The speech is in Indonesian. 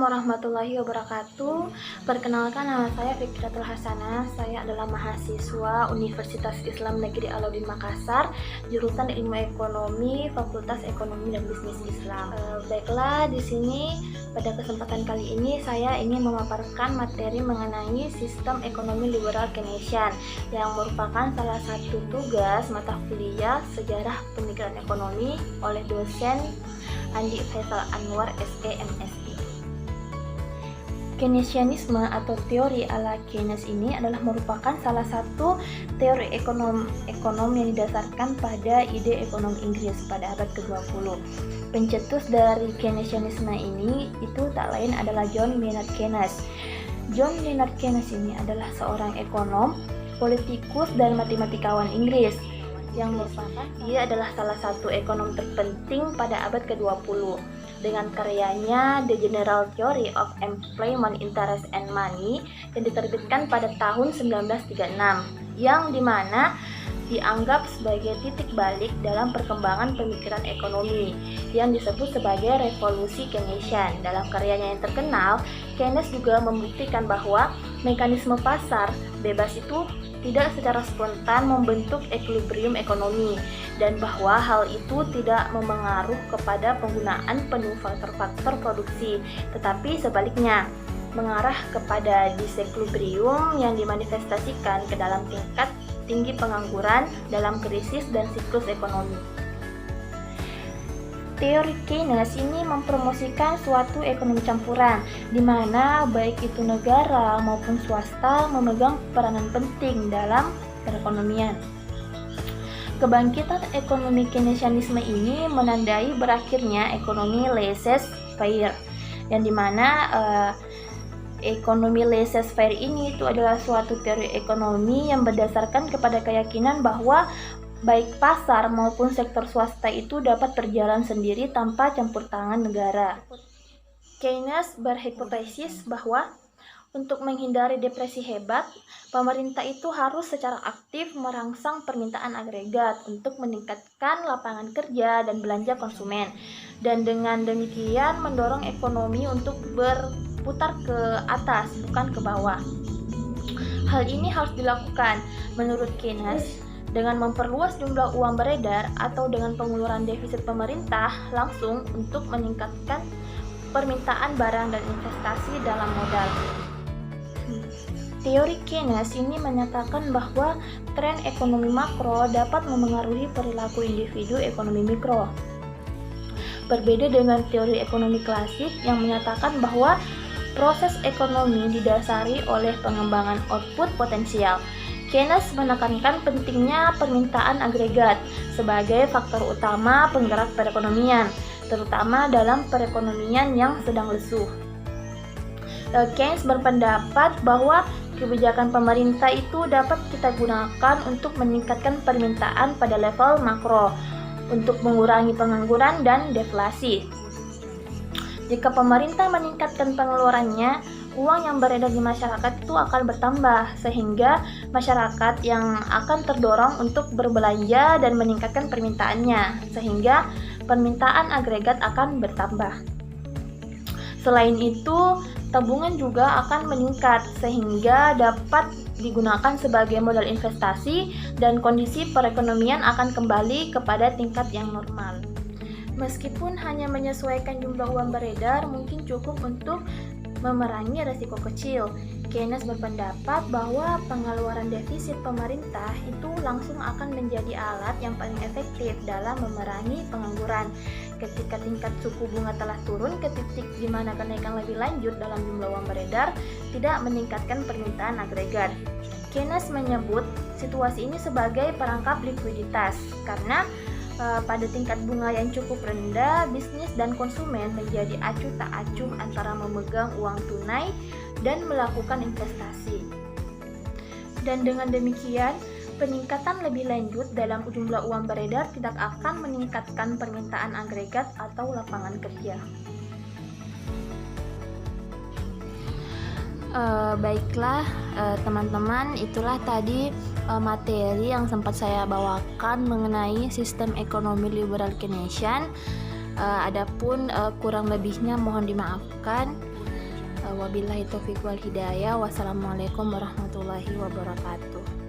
warahmatullahi wabarakatuh. Perkenalkan, nama saya Fikratul Hasanah. Saya adalah mahasiswa Universitas Islam Negeri Alauddin Makassar, jurusan Ilmu Ekonomi, Fakultas Ekonomi dan Bisnis Islam. Baiklah, di sini pada kesempatan kali ini saya ingin memaparkan materi mengenai sistem ekonomi liberal Keynesian yang merupakan salah satu tugas mata kuliah sejarah pemikiran ekonomi oleh dosen Andi Faisal Anwar SE MSI. Keynesianisme atau teori ala Keynes ini adalah merupakan salah satu teori ekonom yang didasarkan pada ide ekonomi Inggris pada abad ke-20. Pencetus dari Keynesianisme ini itu tak lain adalah John Maynard Keynes. John Maynard Keynes ini adalah seorang ekonom, politikus dan matematikawan Inggris yang merupakan dia adalah salah satu ekonom terpenting pada abad ke-20 dengan karyanya The General Theory of Employment, Interest and Money yang diterbitkan pada tahun 1936 yang dimana dianggap sebagai titik balik dalam perkembangan pemikiran ekonomi yang disebut sebagai revolusi Keynesian. Dalam karyanya yang terkenal, Keynes juga membuktikan bahwa mekanisme pasar bebas itu tidak secara spontan membentuk equilibrium ekonomi dan bahwa hal itu tidak memengaruhi kepada penggunaan penuh faktor-faktor produksi, tetapi sebaliknya mengarah kepada disequilibrium yang dimanifestasikan ke dalam tingkat tinggi pengangguran dalam krisis dan siklus ekonomi. Teori Keynes ini mempromosikan suatu ekonomi campuran, di mana baik itu negara maupun swasta memegang peranan penting dalam perekonomian. Kebangkitan ekonomi Keynesianisme ini menandai berakhirnya ekonomi laissez-faire, yang dimana ekonomi laissez-faire ini itu adalah suatu teori ekonomi yang berdasarkan kepada keyakinan bahwa baik pasar maupun sektor swasta itu dapat berjalan sendiri tanpa campur tangan negara. Keynes berhipotesis bahwa untuk menghindari depresi hebat, pemerintah itu harus secara aktif merangsang permintaan agregat untuk meningkatkan lapangan kerja dan belanja konsumen, dan dengan demikian mendorong ekonomi untuk berputar ke atas, bukan ke bawah. Hal ini harus dilakukan, menurut Keynes, dengan memperluas jumlah uang beredar atau dengan pengeluaran defisit pemerintah langsung untuk meningkatkan permintaan barang dan investasi dalam modal. Teori Keynes ini menyatakan bahwa tren ekonomi makro dapat memengaruhi perilaku individu ekonomi mikro. Berbeda dengan teori ekonomi klasik yang menyatakan bahwa proses ekonomi didasari oleh pengembangan output potensial. Keynes menekankan pentingnya permintaan agregat sebagai faktor utama penggerak perekonomian, terutama dalam perekonomian yang sedang lesu. Keynes berpendapat bahwa kebijakan pemerintah itu dapat kita gunakan untuk meningkatkan permintaan pada level makro, untuk mengurangi pengangguran dan deflasi. Jika pemerintah meningkatkan pengeluarannya, uang yang beredar di masyarakat itu akan bertambah, sehingga masyarakat yang akan terdorong untuk berbelanja dan meningkatkan permintaannya, sehingga permintaan agregat akan bertambah. Selain itu, tabungan juga akan meningkat, sehingga dapat digunakan sebagai modal investasi dan kondisi perekonomian akan kembali kepada tingkat yang normal. Meskipun hanya menyesuaikan jumlah uang beredar mungkin cukup untuk memerangi resiko kecil, Keynes berpendapat bahwa pengeluaran defisit pemerintah itu langsung akan menjadi alat yang paling efektif dalam memerangi pengangguran. Ketika tingkat suku bunga telah turun ke titik di mana kenaikan lebih lanjut dalam jumlah uang beredar tidak meningkatkan permintaan agregat. Keynes menyebut situasi ini sebagai perangkap likuiditas karena pada tingkat bunga yang cukup rendah, bisnis dan konsumen menjadi acuh tak acuh antara memegang uang tunai dan melakukan investasi. Dan dengan demikian, peningkatan lebih lanjut dalam jumlah uang beredar tidak akan meningkatkan permintaan agregat atau lapangan kerja. Baiklah teman-teman, itulah tadi materi yang sempat saya bawakan mengenai sistem ekonomi liberal Keynesian. Adapun kurang lebihnya mohon dimaafkan. Wabillahi taufiq wal hidayah. Wassalamualaikum warahmatullahi wabarakatuh.